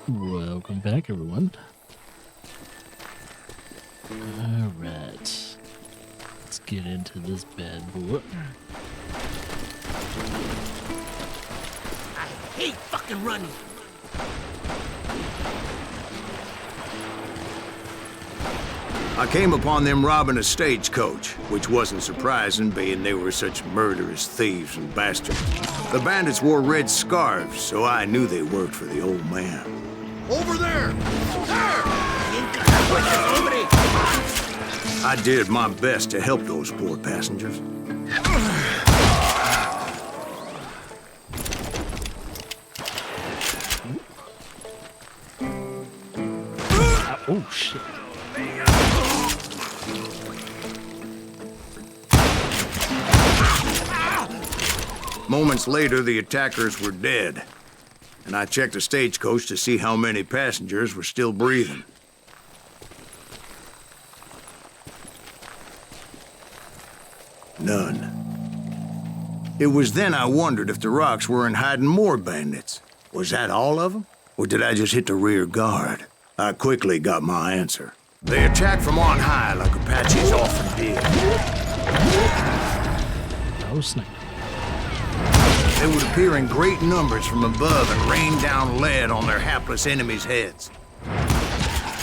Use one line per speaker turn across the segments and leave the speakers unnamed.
Welcome back, everyone. Alright. Let's get into this bad boy.
I hate fucking running.
I came upon them robbing a stagecoach, which wasn't surprising, being they were such murderous thieves and bastards. The bandits wore red scarves, so I knew they worked for the old man.
Over there! There!
I did my best to help those poor passengers.
Oh, shit.
Moments later, the attackers were dead, and I checked the stagecoach to see how many passengers were still breathing. None. It was then I wondered if the rocks weren't hiding more bandits. Was that all of them? Or did I just hit the rear guard? I quickly got my answer. They attacked from on high like Apaches often did.
Oh, snap.
They would appear in great numbers from above and rain down lead on their hapless enemies' heads,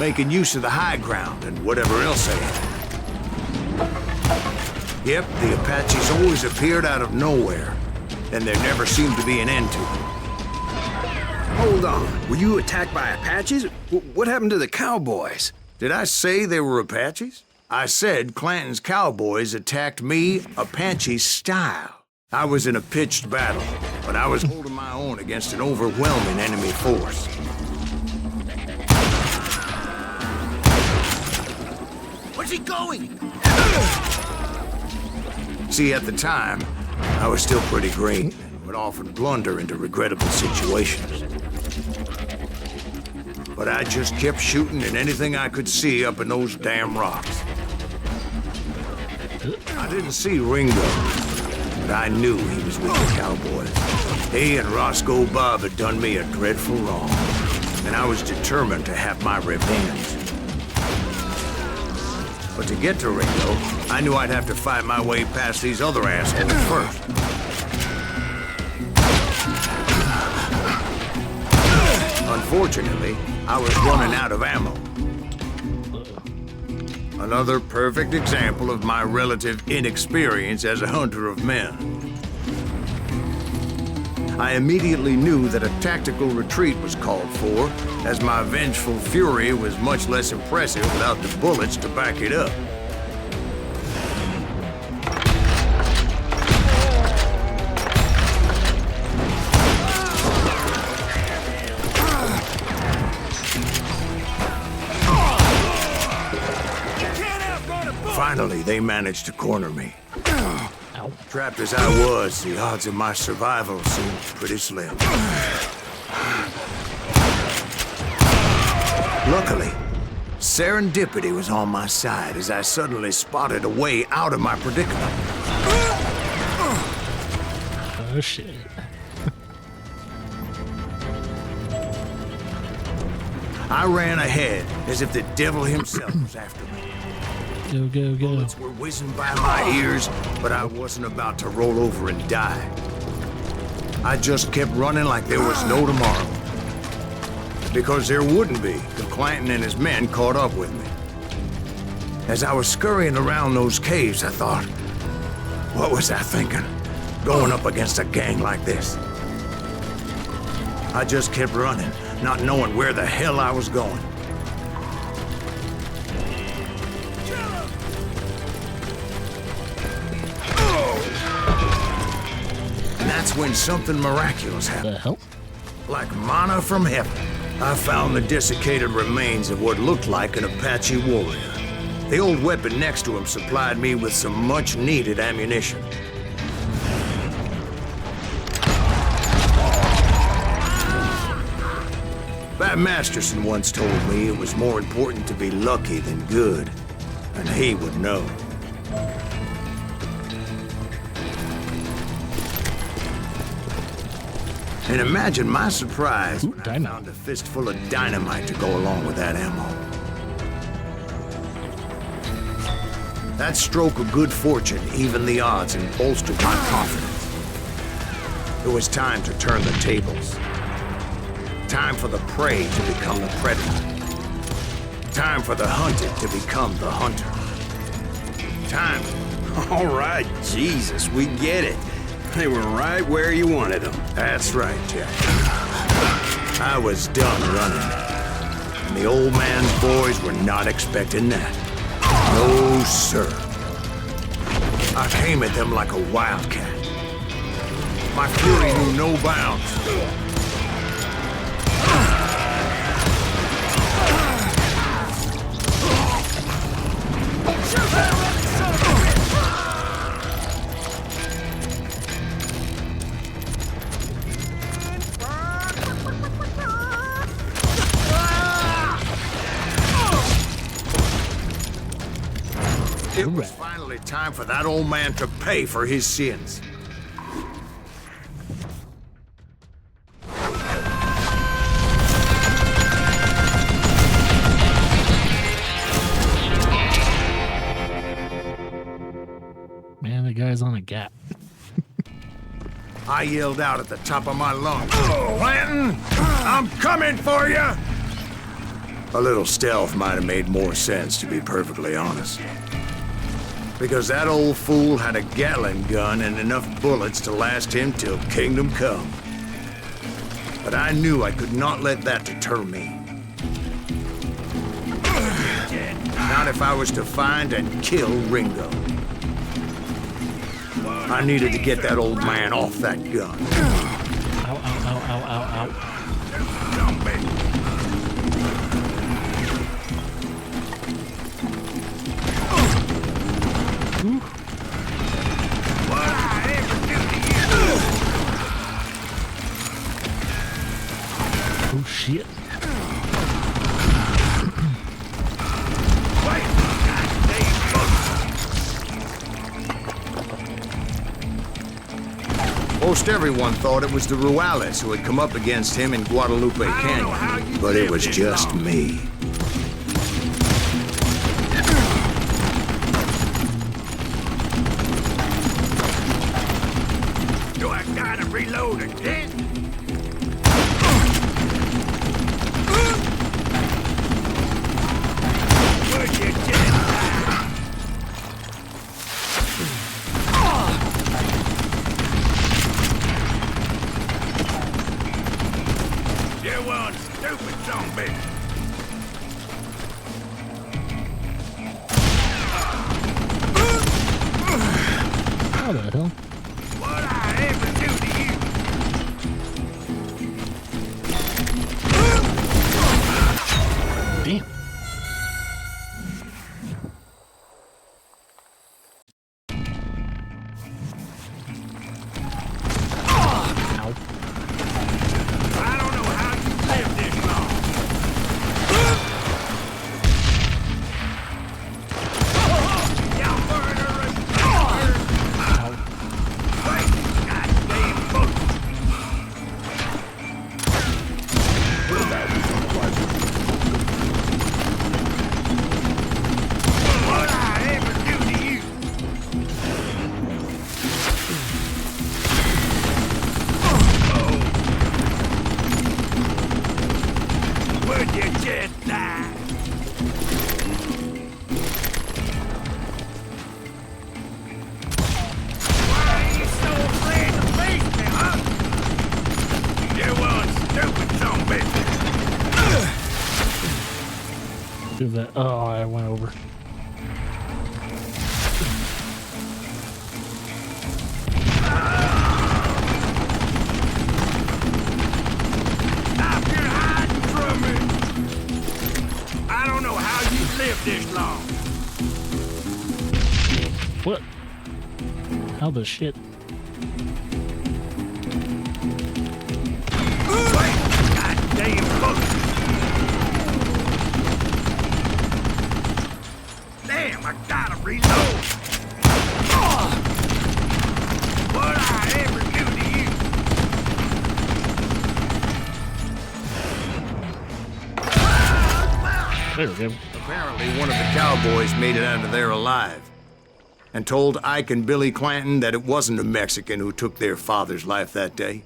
making use of the high ground and whatever else they had. Yep, the Apaches always appeared out of nowhere, and there never seemed to be an end to it.
Hold on. Were you attacked by Apaches? What happened to the cowboys?
Did I say they were Apaches? I said Clanton's cowboys attacked me Apache style. I was in a pitched battle, but I was holding my own against an overwhelming enemy force.
Where's he going?
See, at the time, I was still pretty green and would often blunder into regrettable situations. But I just kept shooting at anything I could see up in those damn rocks. I didn't see Ringo, but I knew he was with the cowboys. He and Roscoe Bob had done me a dreadful wrong, and I was determined to have my revenge. But to get to Ringo, I knew I'd have to fight my way past these other assholes first. Unfortunately, I was running out of ammo. Another perfect example of my relative inexperience as a hunter of men. I immediately knew that a tactical retreat was called for, as my vengeful fury was much less impressive without the bullets to back it up. Finally, they managed to corner me.
Ow.
Trapped as I was, the odds of my survival seemed pretty slim. Luckily, serendipity was on my side as I suddenly spotted a way out of my predicament.
Oh, shit.
I ran ahead as if the devil himself was after me.
Go, go, go.
Bullets were whizzing by my ears, but I wasn't about to roll over and die. I just kept running like there was no tomorrow. Because there wouldn't be if Clanton and his men caught up with me. As I was scurrying around those caves, I thought, what was I thinking? Going up against a gang like this? I just kept running, not knowing where the hell I was going. That's when something miraculous happened.
The hell?
Like manna from heaven, I found the desiccated remains of what looked like an Apache warrior. The old weapon next to him supplied me with some much-needed ammunition. Bat Masterson once told me it was more important to be lucky than good, and he would know. And imagine my surprise
Ooh,
when I
dynamite.
found a fistful of dynamite to go along with that ammo. That stroke of good fortune evened the odds and bolstered my confidence. It was time to turn the tables. Time for the prey to become the predator. Time for the hunted to become the hunter. Time.
All right, Jesus, we get it. They were right where you wanted them.
That's right, Jack. I was done running. And the old man's boys were not expecting that. No, sir. I came at them like a wildcat. My fury knew no bounds. It was finally time for that old man to pay for his sins.
Man, the guy's on a gap.
I yelled out at the top of my lungs, "Clanton, I'm coming for you!" A little stealth might have made more sense, to be perfectly honest. Because that old fool had a Gatling gun and enough bullets to last him till kingdom come. But I knew I could not let that deter me. Not if I was to find and kill Ringo. I needed to get that old man off that gun.
Ow, ow, ow, ow, ow, ow. Ooh.
What I ever do to you?
Oh, shit. Most everyone thought it was the Ruales who had come up against him in Guadalupe Canyon, but it was just me. Do I gotta reload again? Would you just You one stupid zombie! How the hell?
What I ever do to you?
Damn. Ow.
I don't know how you lived this long. You murderous bastard!
Ow.
Wait, goddamn book! What I ever do to you? Would you just die? Why are you so afraid to face me, huh? You one stupid zombie!
Do that. Oh, I went over.
Stop your hiding from me! I don't know how you lived this long.
What? How the shit?
Wait, goddamn book! Damn, I gotta reload! What I ever do to you?
There we go.
Apparently, one of the cowboys made it out of there alive and told Ike and Billy Clanton that it wasn't a Mexican who took their father's life that day.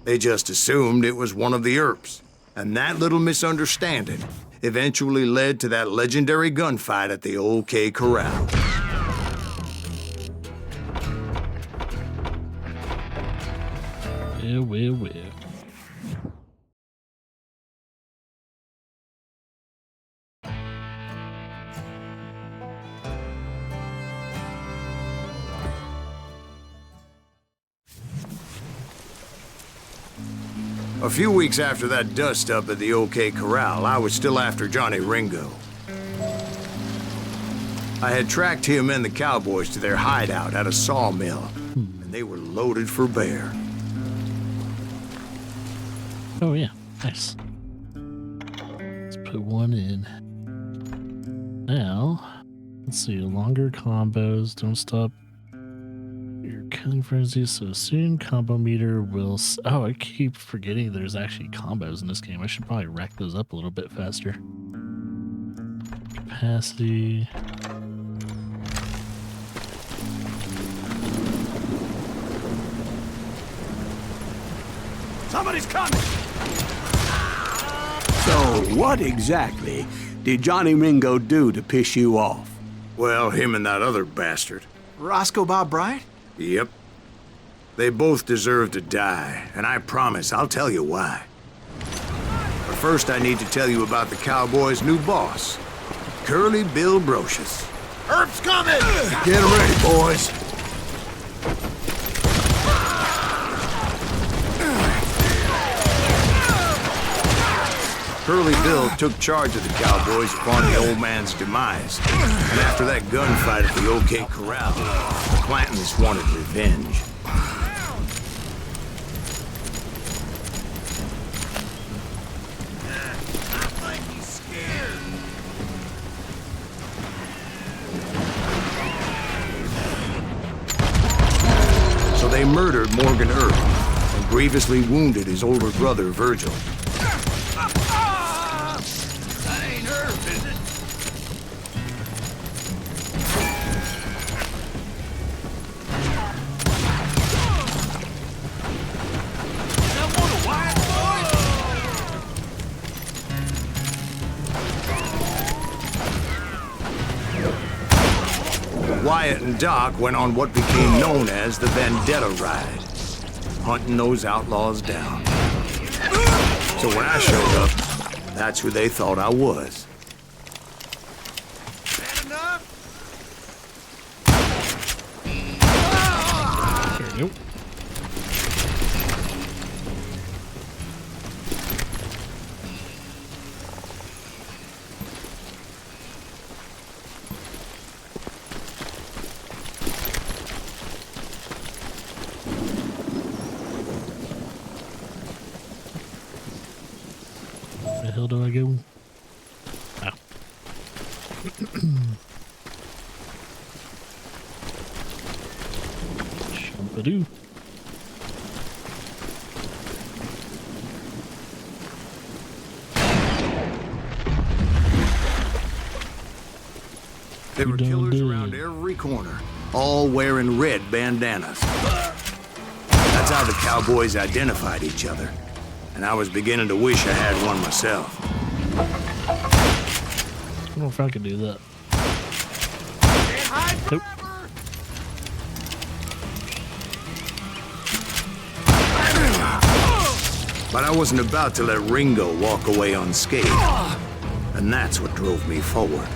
They just assumed it was one of the Earps, and that little misunderstanding eventually led to that legendary gunfight at the OK Corral.
Well.
A few weeks after that dust-up at the OK Corral, I was still after Johnny Ringo. I had tracked him and the cowboys to their hideout at a sawmill, and they were loaded for bear.
Oh yeah, nice. Let's put one in. Now, let's see, longer combos, don't stop your killing frenzy, so soon combo meter will... Oh, I keep forgetting there's actually combos in this game. I should probably rack those up a little bit faster. Capacity...
Somebody's coming!
So, what exactly did Johnny Ringo do to piss you off?
Well, him and that other bastard.
Roscoe Bob Bryant?
Yep. They both deserve to die, and I promise I'll tell you why. But first I need to tell you about the Cowboys' new boss, Curly Bill Brocious.
Herb's coming!
Get ready, boys. Curly Bill took charge of the Cowboys upon the old man's demise. And after that gunfight at the OK Corral, the Clantons wanted revenge.
I might be scared.
So they murdered Morgan Earp and grievously wounded his older brother, Virgil.
That ain't Herb, is it? That one of Wyatt's boys?
Wyatt and Doc went on what became known as the Vendetta Ride, hunting those outlaws down. So when I showed up, that's who they thought I was.
Bad enough?
There we go. Where the hell do I go? Ah. Shumpadoo.
There were
Dun,
killers
dun.
around every corner, all wearing red bandanas. That's how the Cowboys identified each other. And I was beginning to wish I had one myself.
I don't know if I could do that. Nope.
But I wasn't about to let Ringo walk away unscathed. And that's what drove me forward.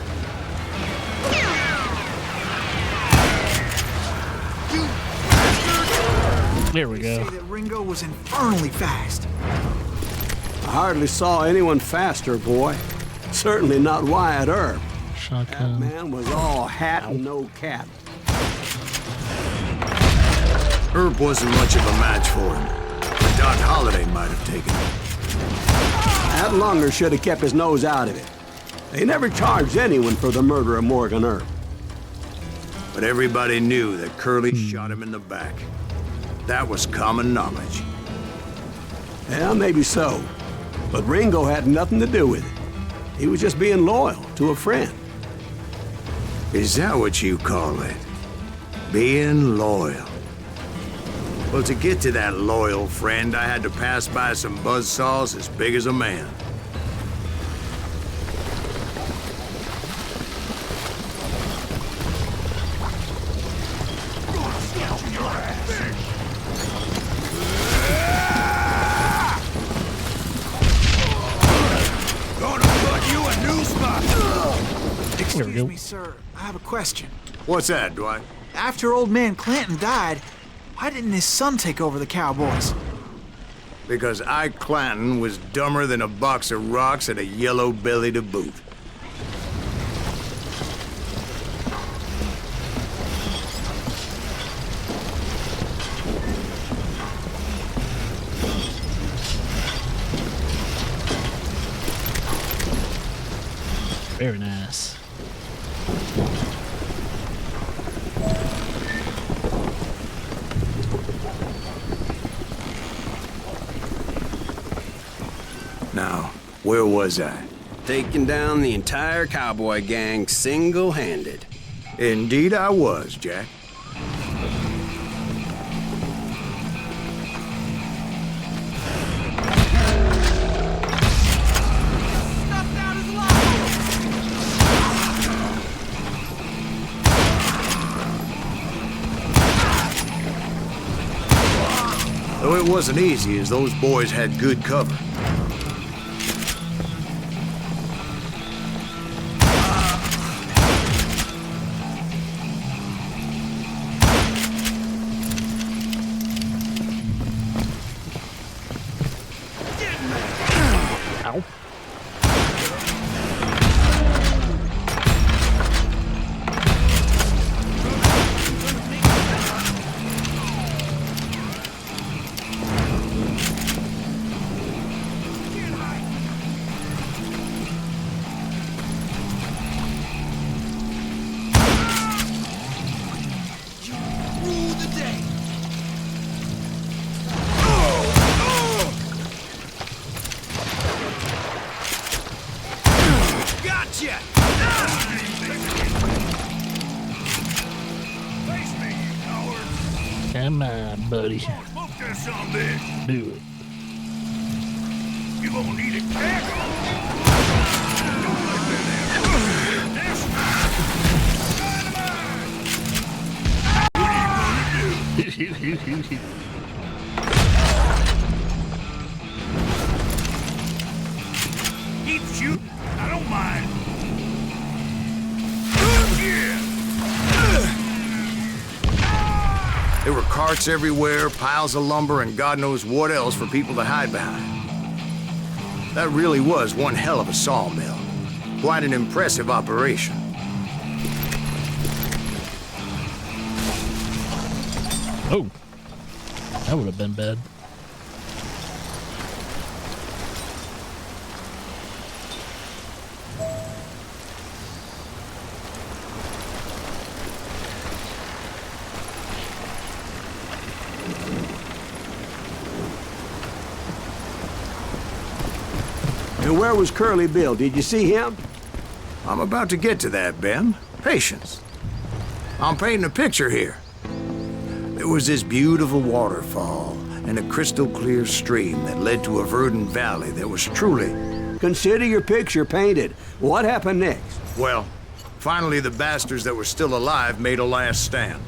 There we go.
Say that Ringo was infernally fast.
I hardly saw anyone faster, boy. Certainly not Wyatt Earp. That
Shotgun.
man was all hat and no cap.
Earp wasn't much of a match for him. But Doc Holliday might have taken him.
That Lunger should have kept his nose out of it. They never charged anyone for the murder of Morgan Earp.
But everybody knew that Curly shot him in the back. That was common knowledge.
Yeah, maybe so. But Ringo had nothing to do with it. He was just being loyal to a friend.
Is that what you call it? Being loyal? Well, to get to that loyal friend, I had to pass by some buzzsaws as big as a man.
Gonna put you a new spot.
There we
Excuse
go.
me, sir. I have a question.
What's that, Dwight?
After old man Clanton died, why didn't his son take over the Cowboys?
Because Ike Clanton was dumber than a box of rocks and a yellow belly to boot.
Very nice.
Now, where was I?
Taking down the entire cowboy gang single-handed.
Indeed I was, Jack. Though it wasn't easy, as those boys had good cover.
Ow.
Rule the day. Gotcha! Face me, you coward.
Come on, buddy.
Smoke that son of a bitch.
Do it.
You gonna need it back. Keep shooting. I don't mind. Yeah.
There were carts everywhere, piles of lumber, and God knows what else for people to hide behind. That really was one hell of a sawmill. Quite an impressive operation.
Oh. That would have been bad.
And where was Curly Bill? Did you see him?
I'm about to get to that, Ben. Patience. I'm painting a picture here. There was this beautiful waterfall and a crystal clear stream that led to a verdant valley that was truly...
Consider your picture painted. What happened next?
Well, finally the bastards that were still alive made a last stand.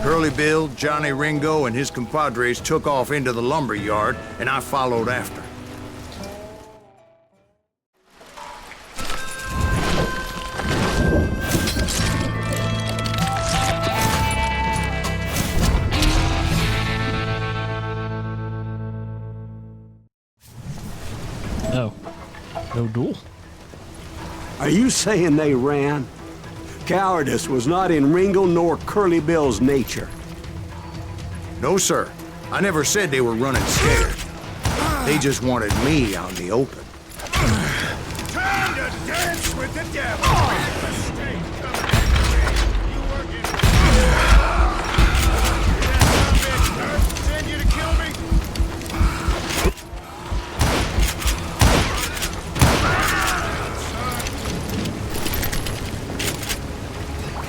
Curly Bill, Johnny Ringo, and his compadres took off into the lumber yard, and I followed after.
No. No duel.
Are you saying they ran? Cowardice was not in Ringo nor Curly Bill's nature.
No, sir. I never said they were running scared. They just wanted me out in the open.
Time to dance with the devil. Mistake coming. You working? Send you to kill me?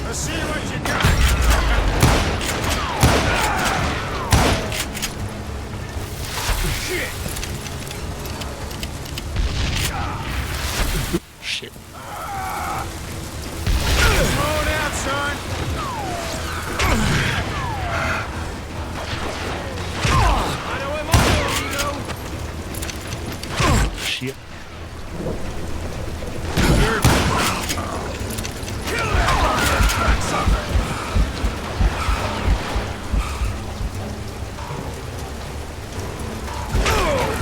Let's see what you got. Shit.
Shit.
Come on out, son. I know him all,
Shit.
Kill that cocksucker.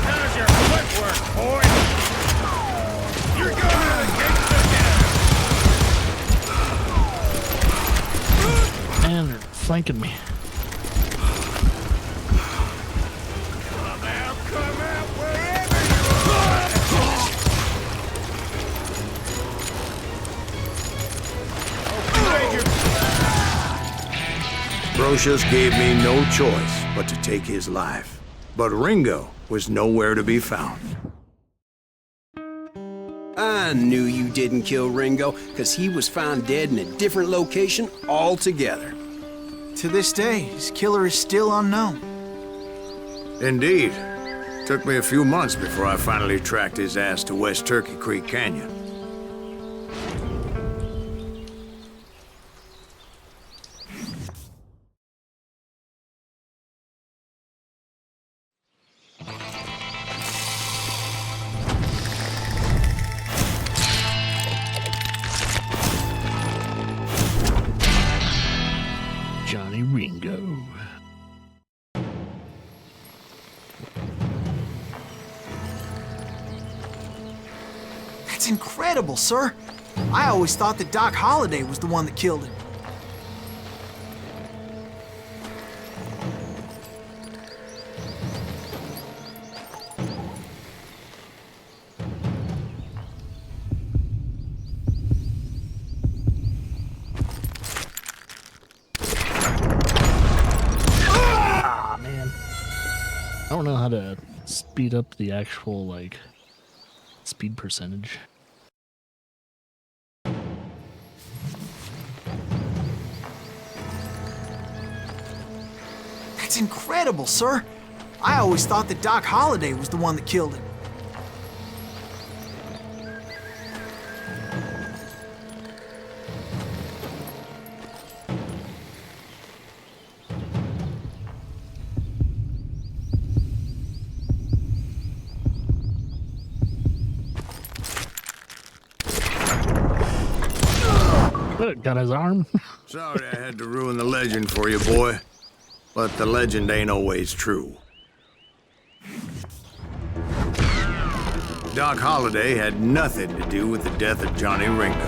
How's your footwork, boy? You're going to the gates again.
And they're flanking me.
Come out wherever you are.
Brocious gave me no choice but to take his life. But Ringo was nowhere to be found.
I knew you didn't kill Ringo, because he was found dead in a different location altogether.
To this day, his killer is still unknown.
Indeed. Took me a few months before I finally tracked his ass to West Turkey Creek Canyon.
Johnny Ringo.
That's incredible, sir. I always thought that Doc Holliday was the one that killed him.
Ah, man. I don't know how to speed up the actual, like, speed percentage.
That's incredible, sir. I always thought that Doc Holliday was the one that killed him.
Look, got his arm.
Sorry I had to ruin the legend for you, boy. But the legend ain't always true. Doc Holliday had nothing to do with the death of Johnny Ringo.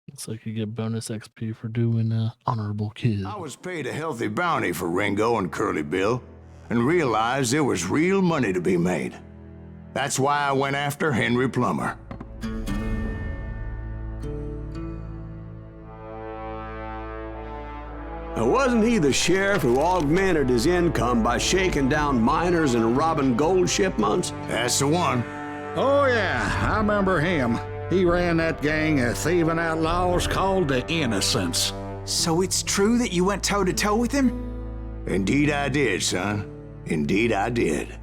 Looks like you get bonus XP for doing honorable kill.
I was paid a healthy bounty for Ringo and Curly Bill, and realized there was real money to be made. That's why I went after Henry Plummer.
Wasn't he the sheriff who augmented his income by shaking down miners and robbing gold shipments?
That's the one.
Oh, yeah, I remember him. He ran that gang of thieving outlaws called the Innocents.
So it's true that you went toe-to-toe with him?
Indeed I did, son. Indeed I did.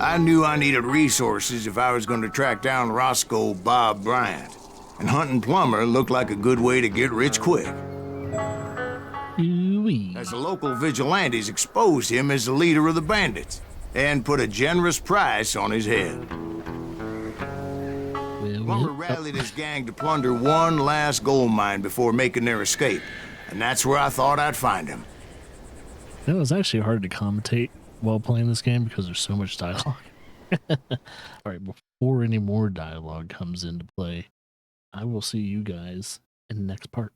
I knew I needed resources if I was going to track down Roscoe Bob Bryant. And hunting Plummer looked like a good way to get rich quick.
Ooh-wee.
As the local vigilantes exposed him as the leader of the bandits and put a generous price on his head.
Plumber rallied his gang to plunder one last gold mine before making their escape. And that's where I thought I'd find him.
It was actually hard to commentate while playing this game because there's so much dialogue. Alright, before any more dialogue comes into play, I will see you guys in the next part.